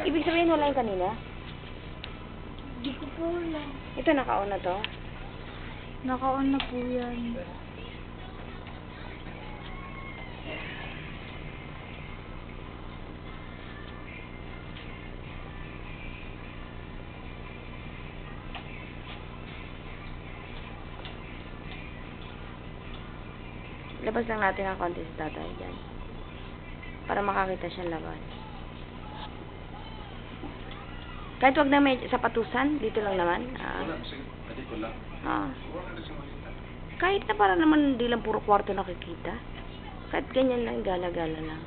Ibig sabihin wala yung kanina? Hindi ko po alam. Ito naka-on na to? Naka-on na po yan. Labas lang natin ang konti sa tatay dyan. Para makakita siyang labas. Kahit wag na may sapatusan, dito lang naman. Wala, sige. Dito lang. Wala na siya makita. Kahit na para naman hindi lang puro kwarto nakikita. Kahit ganyan lang, gala-gala lang.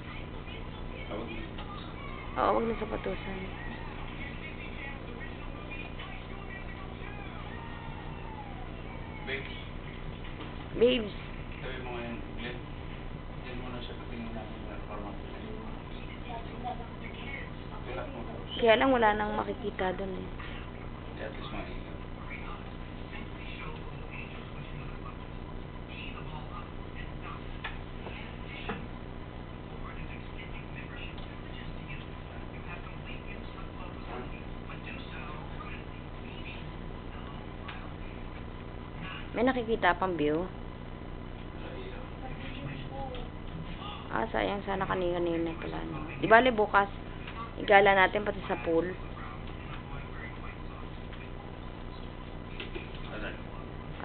Tawag. Oo, wag na sapatusan. Babes. Babes, Sabi mo ngayon, Glenn. Diyan mo na siya katingin namin na parang tulak mo. kaya lang wala nang makikita doon eh. At least makikita. May nakikita pang view. Sayang sana kanina pala. No? Di bale bukas, igala natin pati sa pool.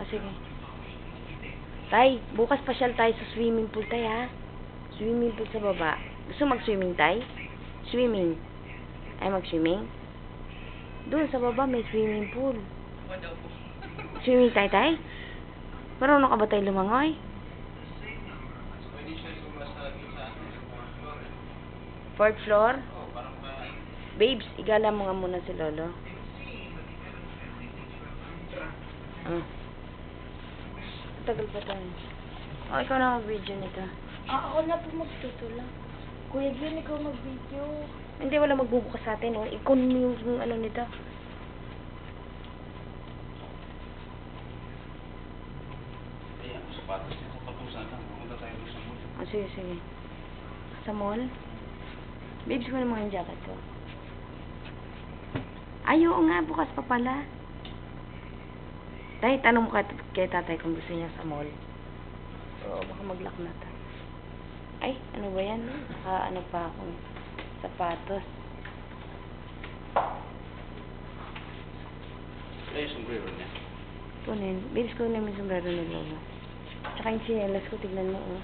Sige. Tay, bukas pasyal tayo sa swimming pool tay ha. Swimming pool sa baba. Gusto mag-swimming tay? Swimming. Ay mag-swimming? Doon sa baba may swimming pool. Swimming tay tay? Marunong ka ba tayo lumangoy? Fourth floor? Babes, igala mo nga muna si Lolo. Tagal pa tayo. Ikaw na mag-video nito. Ako na po magtutula. Kuya Glenn, ikaw mag-video. Hindi, wala magbubukas sa atin. Oh. Ikaw yung ano nito. Ayan, sapatos niya. Sapatusan lang. Pumunta tayo doon sa mall. Sige, sige. Sa mall? Babes, ko na mga yung jacket ko. Ay, oo nga. Bukas pa pala. Tay, tanong mo kay tatay kung gusto niya sa mall. Oo, baka mag-lock na ta. Ay, ano ba yan? Ano pa akong sapatos. Ay, sombrero niya. Kunin. Babes, kunin mo yung sombrero ni Lolo. Tsaka yung chinelas ko, tignan mo, oh.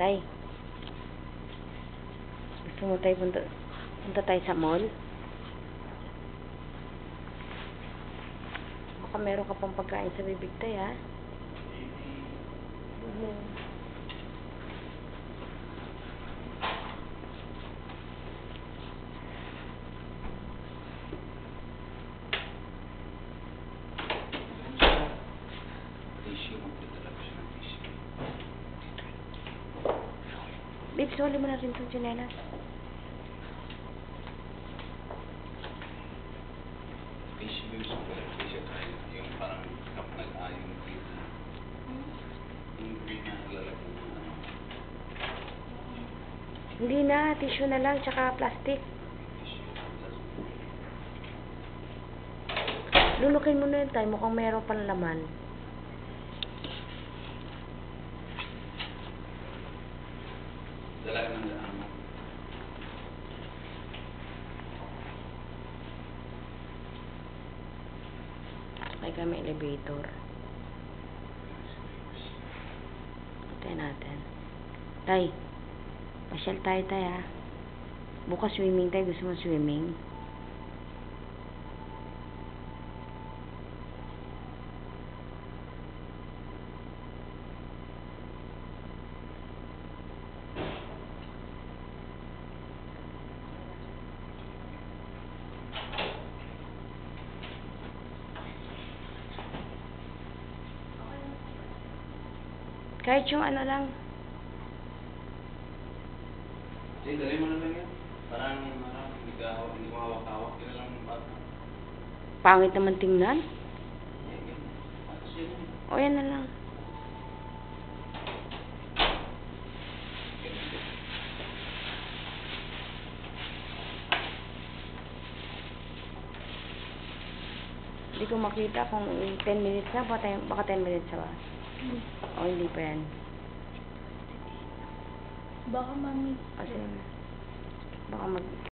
Tay. Gusto mo tayo punta tayo sa mall? Baka meron ka pang pagkain sa bibig tay, ha? Tissue, magdadala ko siya ng tissue. Babes, huli mo na rin itong chinelas. Tissue yung super. Tissue tayo. Yung parang cup nag-ayong green na. Yung green na lalagyan mo na. Hindi na, tissue na lang, tsaka plastic. Lulukin mo na yun tayo, mukhang meron pang laman. Dala ka ng daan mo. Sakay kami elevator. Tayo natin. Tay, pasyal tayo tayo, ha? Bukas swimming tayo, gusto mo swimming? Kahit yung ano lang. Hindi, dali mo na lang yan. Parang hindi mo hawak-hawak. Yun na lang yung bata. Pangit naman tingnan. Yan. Tapos yun. O, yan na lang. Hindi ko makita kung 10 minutes na. Baka 10 minutes na ba? O, hindi pa yan. Baka mami. Kasi, baka